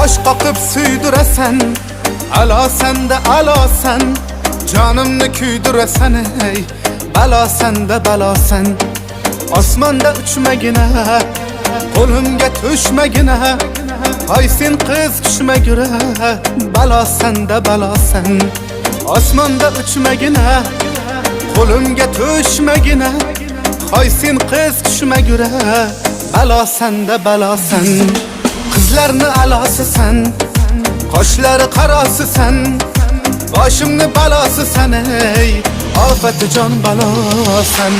Bosh qoqib suydurasan, alo senda alo sen. Jonimni kuydurasan ey, balo senda balo sen. Osmonda uchmagina, qo'limga tushmagina. Hoy sen qiz tushmagura, balo senda balo sen. Osmonda uchmagina, qo'limga tushmagina. Hoy sen qiz tushmagura, balo senda balo sen. Qizlarni alosi sen, qoshlari qarosi sen. Boshimni balosi sen ey, ofati jon balo sen.